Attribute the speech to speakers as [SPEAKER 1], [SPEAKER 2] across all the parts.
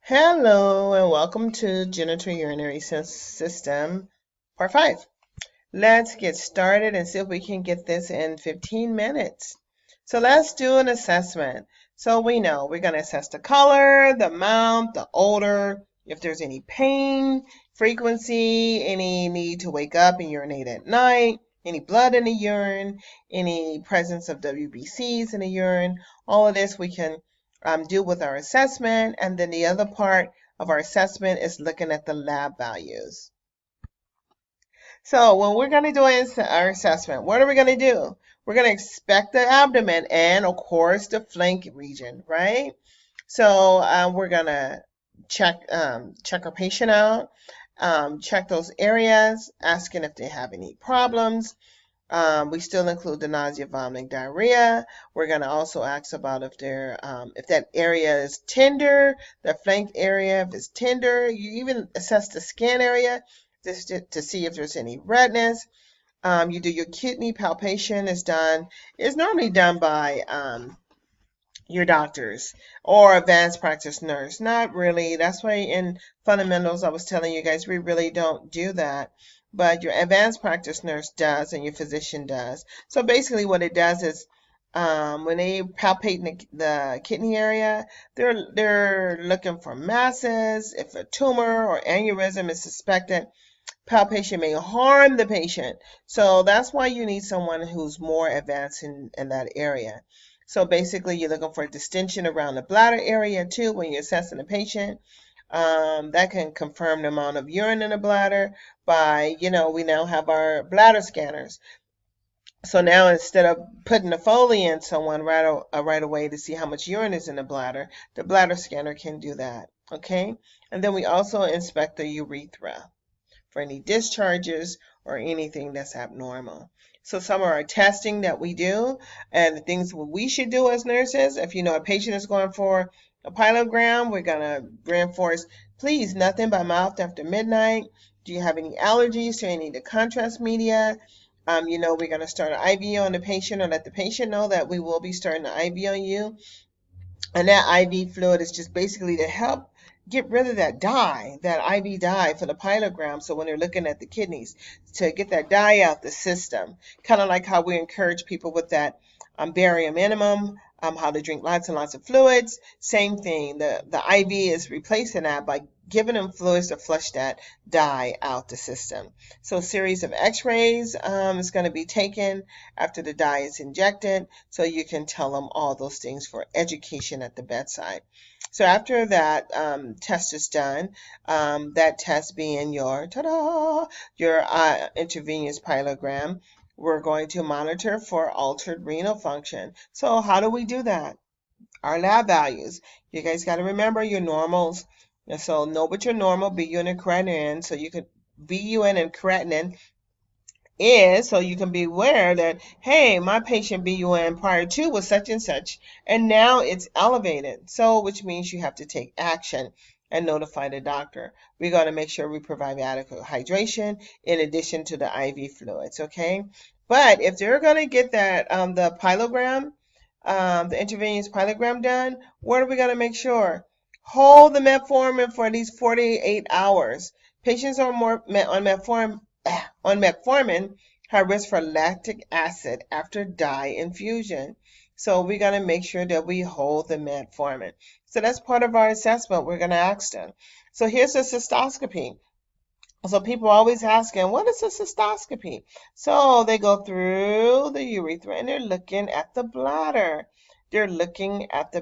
[SPEAKER 1] Hello and welcome to Genito-Urinary System, Part 5. Let's get started and see if we can get this in 15 minutes. So let's do an assessment. So we know we're going to assess the color, the amount, the odor, if there's any pain, frequency, any need to wake up and urinate at night, any blood in the urine, any presence of WBCs in the urine. All of this we can do with our assessment. And then the other part of our assessment is looking at the lab values. So when we're going to do our assessment, what are we going to do? We're going to inspect the abdomen and, of course, the flank region, right? So we're going to check our patient out, check those areas, asking if they have any problems. We still include the nausea, vomiting, diarrhea. We're going to also ask about if that area is tender, the flank area, if it's tender. You even assess the skin area just to see if there's any redness. You do your kidney palpation. It's normally done by your doctors or advanced practice nurse. Not really. That's why in fundamentals I was telling you guys we really don't do that. But your advanced practice nurse does and your physician does. So basically what it does is when they palpate the kidney area, they're looking for masses. If a tumor or aneurysm is suspected, palpation may harm the patient. So that's why you need someone who's more advanced in that area. So basically you're looking for a distension around the bladder area too when you're assessing the patient. That can confirm the amount of urine in the bladder by, we now have our bladder scanners. So now instead of putting a Foley in someone right away to see how much urine is in the bladder scanner can do that, okay? And then we also inspect the urethra for any discharges or anything that's abnormal. So some of our testing that we do and the things we should do as nurses, if a patient is going for a pilogram, we're going to reinforce, please, nothing by mouth after midnight. Do you have any allergies to any of the contrast media? We're going to start an IV on the patient or let the patient know that we will be starting an IV on you. And that IV fluid is just basically to help get rid of that dye, that IV dye for the pilogram. So when they're looking at the kidneys, to get that dye out the system, kind of like how we encourage people with that barium minimum, how to drink lots and lots of fluids. Same thing. The IV is replacing that by giving them fluids to flush that dye out the system. So a series of x-rays is going to be taken after the dye is injected, so you can tell them all those things for education at the bedside. So after that test is done, that test being your intravenous pilogram, we're going to monitor for altered renal function. So how do we do that? Our lab values. You guys got to remember your normals. And so know what your normal BUN and creatinine. So you could BUN and creatinine is, so you can be aware that, hey, my patient BUN prior to was such and such, and now it's elevated. So which means you have to take action and notify the doctor. We're going to make sure we provide adequate hydration in addition to the IV fluids, okay? But if they're going to get that the pilogram, the intravenous pilogram done, what are we going to make sure? Hold the metformin for at least 48 hours. Patients on metformin have risk for lactic acid after dye infusion. So we're going to make sure that we hold the metformin. So that's part of our assessment. We're going to ask them. So here's a cystoscopy. So people are always asking, what is a cystoscopy? So they go through the urethra and they're looking at the bladder. They're looking at the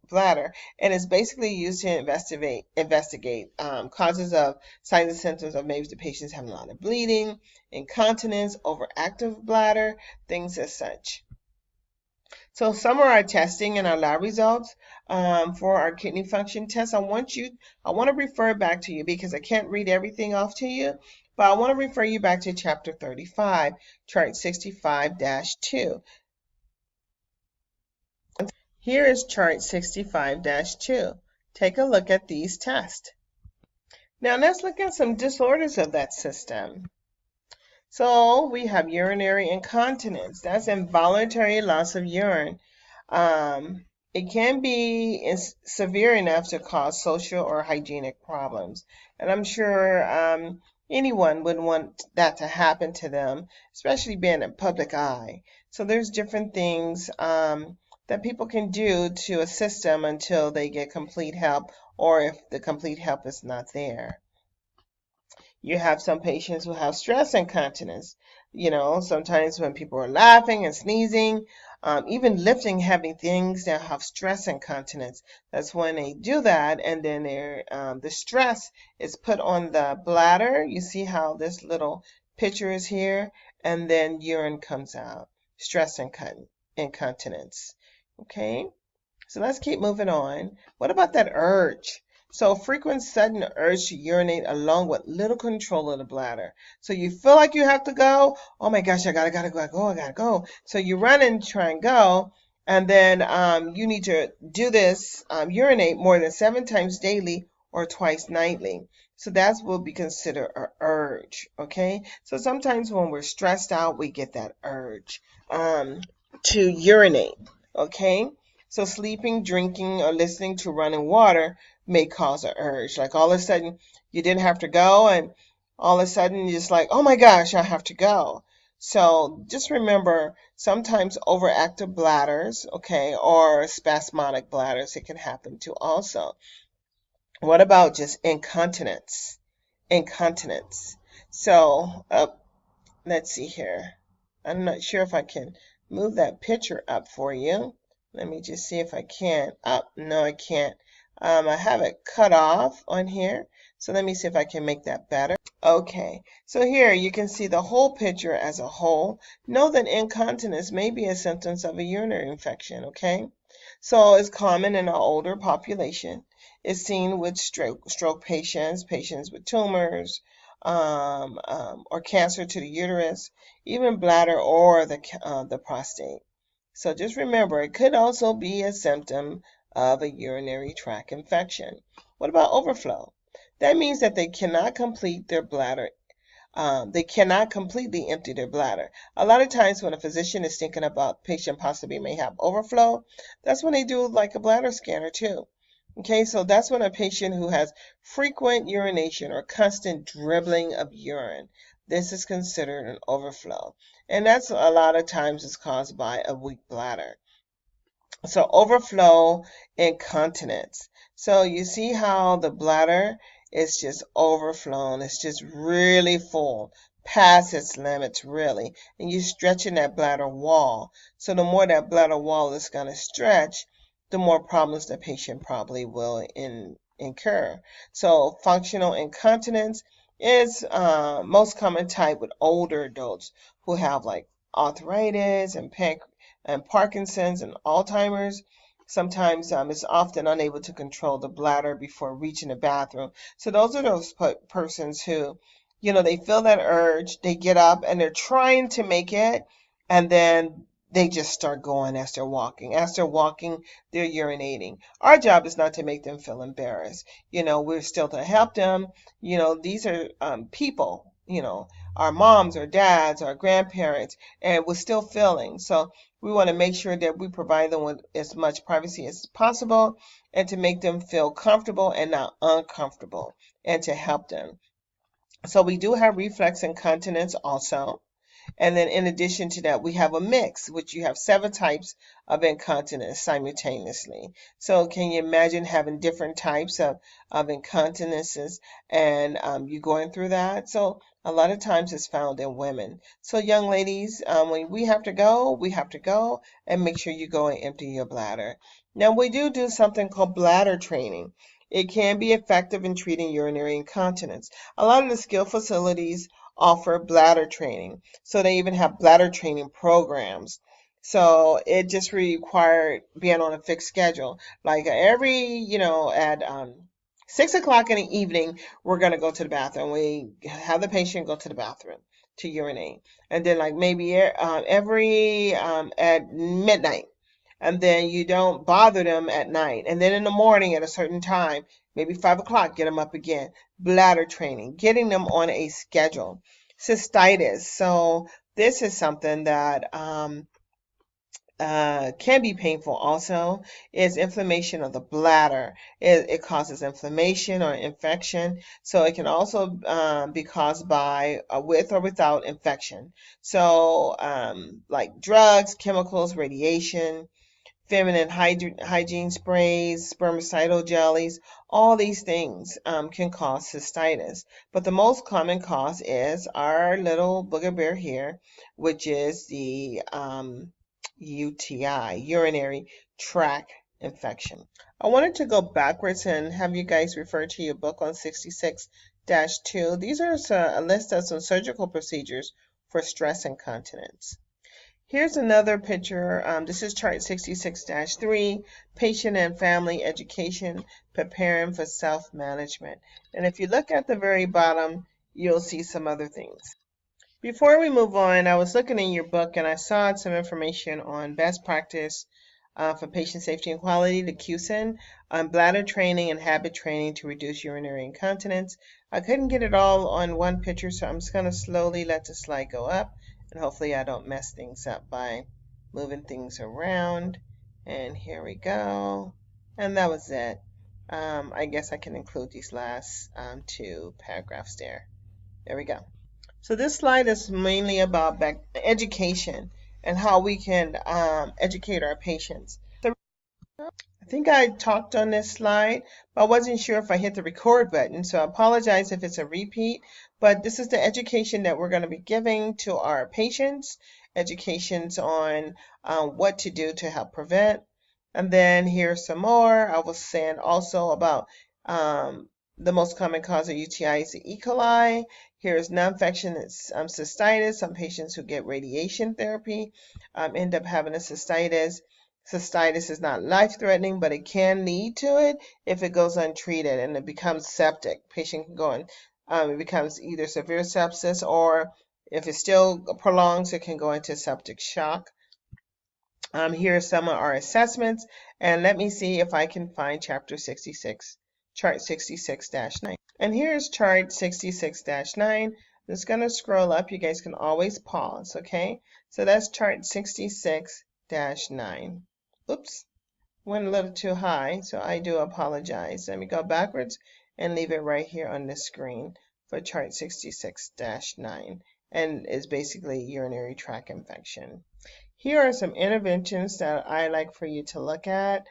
[SPEAKER 1] bladder, and it's basically used to investigate causes of signs and symptoms of maybe the patient's having a lot of bleeding, incontinence, overactive bladder, things as such. So some of our testing and our lab results for our kidney function test, I want to refer back to you because I can't read everything off to you, but I want to refer you back to chapter 35, chart 65-2. Here is chart 65-2. Take a look at these tests. Now let's look at some disorders of that system. So we have urinary incontinence. That's involuntary loss of urine. it can be severe enough to cause social or hygienic problems. And I'm sure anyone would want that to happen to them, especially being in public eye. So there's different things that people can do to assist them until they get complete help, or if the complete help is not there. You have some patients who have stress incontinence. You know, sometimes when people are laughing and sneezing, even lifting heavy things, they'll have stress incontinence. That's when they do that, and then the stress is put on the bladder. You see how this little picture is here, and then urine comes out. Stress incontinence. Okay. So let's keep moving on. What about that urge? So frequent sudden urge to urinate along with little control of the bladder. So you feel like you have to go. Oh my gosh, I gotta go, I gotta go. So you run and try and go, and then you need to do this, urinate more than 7 times daily or twice nightly. So that will be considered an urge, okay? So sometimes when we're stressed out, we get that urge to urinate, okay? So sleeping, drinking, or listening to running water may cause an urge. Like all of a sudden you didn't have to go, and all of a sudden you're just like, oh my gosh, I have to go. So just remember, sometimes overactive bladders, okay, or spasmodic bladders, it can happen too also. What about just incontinence? Incontinence. So let's see here. I'm not sure if I can move that picture up for you. Let me just see if I can. No, I can't. I have it cut off on here. So let me see if I can make that better. Okay, so here you can see the whole picture as a whole. Know that incontinence may be a symptom of a urinary infection, okay? So it's common in our older population. It's seen with stroke patients, patients with tumors, or cancer to the uterus, even bladder or the prostate. So just remember, it could also be a symptom of a urinary tract infection. What about overflow? That means that they cannot complete their bladder. They cannot completely empty their bladder. A lot of times when a physician is thinking about patient possibly may have overflow, that's when they do like a bladder scanner too. Okay, so that's when a patient who has frequent urination or constant dribbling of urine, this is considered an overflow. And that's a lot of times is caused by a weak bladder. So overflow incontinence. So you see how the bladder is just overflown. It's just really full, past its limits really. And you're stretching that bladder wall. So the more that bladder wall is going to stretch, the more problems the patient probably will incur. So functional incontinence is most common type with older adults who have like arthritis and Parkinson's and Alzheimer's. Sometimes it's often unable to control the bladder before reaching the bathroom. So those are those persons who, you know, they feel that urge, they get up and they're trying to make it, and then they just start going as they're walking. As they're walking, they're urinating. Our job is not to make them feel embarrassed. You know, we're still to help them. You know, these are people, you know, our moms or dads, our grandparents, and we're still feeling. So we want to make sure that we provide them with as much privacy as possible and to make them feel comfortable and not uncomfortable and to help them. So we do have reflex incontinence also. And then in addition to that, we have a mix, which you have 7 types of incontinence simultaneously. So can you imagine having different types of incontinences and you going through that? So a lot of times it's found in women. So young ladies, when we have to go and make sure you go and empty your bladder. Now we do something called bladder training. It can be effective in treating urinary incontinence. A lot of the skilled facilities offer bladder training. So they even have bladder training programs. So it just required being on a fixed schedule. Like every, you know, at 6 o'clock in the evening, we're going to go to the bathroom. We have the patient go to the bathroom to urinate. And then like maybe every at midnight. And then you don't bother them at night. And then in the morning at a certain time, maybe 5 o'clock, get them up again. Bladder training, getting them on a schedule. Cystitis. So this is something that can be painful also is inflammation of the bladder. It causes inflammation or infection. So it can also be caused by with or without infection. So like drugs, chemicals, radiation, feminine hygiene sprays, spermicidal jellies, all these things can cause cystitis. But the most common cause is our little booger bear here, which is the UTI, urinary tract infection. I wanted to go backwards and have you guys refer to your book on 66-2. These are a list of some surgical procedures for stress incontinence. Here's another picture. This is chart 66-3, patient and family education, preparing for self-management. And if you look at the very bottom, you'll see some other things. Before we move on, I was looking in your book and I saw some information on best practice for patient safety and quality, the QSIN, on bladder training and habit training to reduce urinary incontinence. I couldn't get it all on one picture, so I'm just going to slowly let the slide go up. And hopefully I don't mess things up by moving things around. And here we go. And that was it. I guess I can include these last two paragraphs there. There we go. So this slide is mainly about education and how we can educate our patients. I think I talked on this slide, but I wasn't sure if I hit the record button, so I apologize if it's a repeat. But this is the education that we're going to be giving to our patients, educations on what to do to help prevent. And then here's some more. I was saying also about the most common cause of UTI is the E. coli. Here's non-infectious cystitis. Some patients who get radiation therapy end up having a cystitis. Cystitis is not life-threatening, but it can lead to it if it goes untreated and it becomes septic. Patient can go in, it becomes either severe sepsis, or if it still prolongs, it can go into septic shock. Here are some of our assessments, and let me see if I can find chapter 66, chart 66-9. And here's chart 66-9. I'm just going to scroll up. You guys can always pause, okay? So that's chart 66-9. Oops, went a little too high, so I do apologize. Let me go backwards and leave it right here on the screen for chart 66-9, and it's basically urinary tract infection. Here are some interventions that I like for you to look at,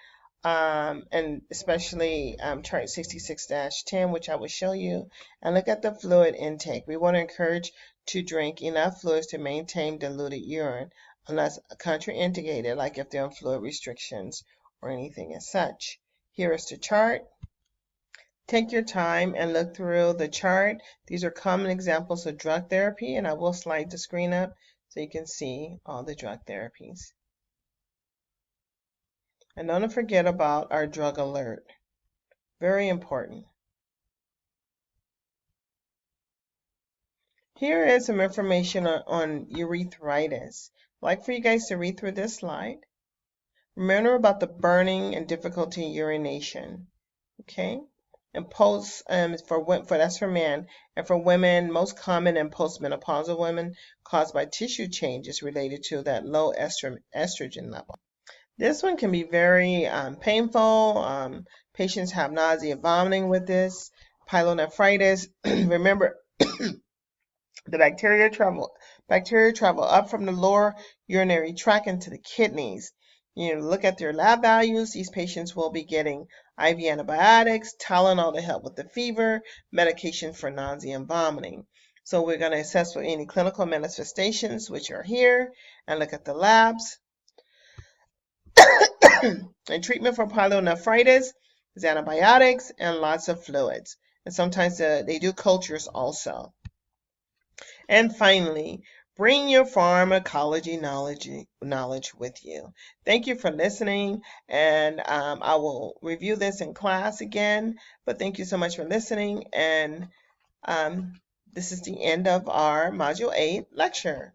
[SPEAKER 1] and especially chart 66-10, which I will show you, and look at the fluid intake. We want to encourage to drink enough fluids to maintain diluted urine, unless contraindicated, like if they're on fluid restrictions or anything as such. Here is the chart. Take your time and look through the chart. These are common examples of drug therapy, and I will slide the screen up so you can see all the drug therapies. And don't forget about our drug alert. Very important. Here is some information on urethritis. I'd like for you guys to read through this slide. Remember about the burning and difficulty in urination. Okay? And that's for men. And for women, most common in postmenopausal women caused by tissue changes related to that low estrogen level. This one can be very painful. Patients have nausea and vomiting with this. Pyelonephritis. Remember, the bacteria travel up from the lower urinary tract into the kidneys. You look at their lab values. These patients will be getting IV antibiotics, Tylenol to help with the fever, medication for nausea and vomiting. So we're going to assess for any clinical manifestations, which are here, and look at the labs. And treatment for pyelonephritis is antibiotics and lots of fluids. And sometimes they do cultures also. And finally, bring your pharmacology knowledge with you. Thank you for listening, and I will review this in class again, but thank you so much for listening, and this is the end of our Module 8 lecture.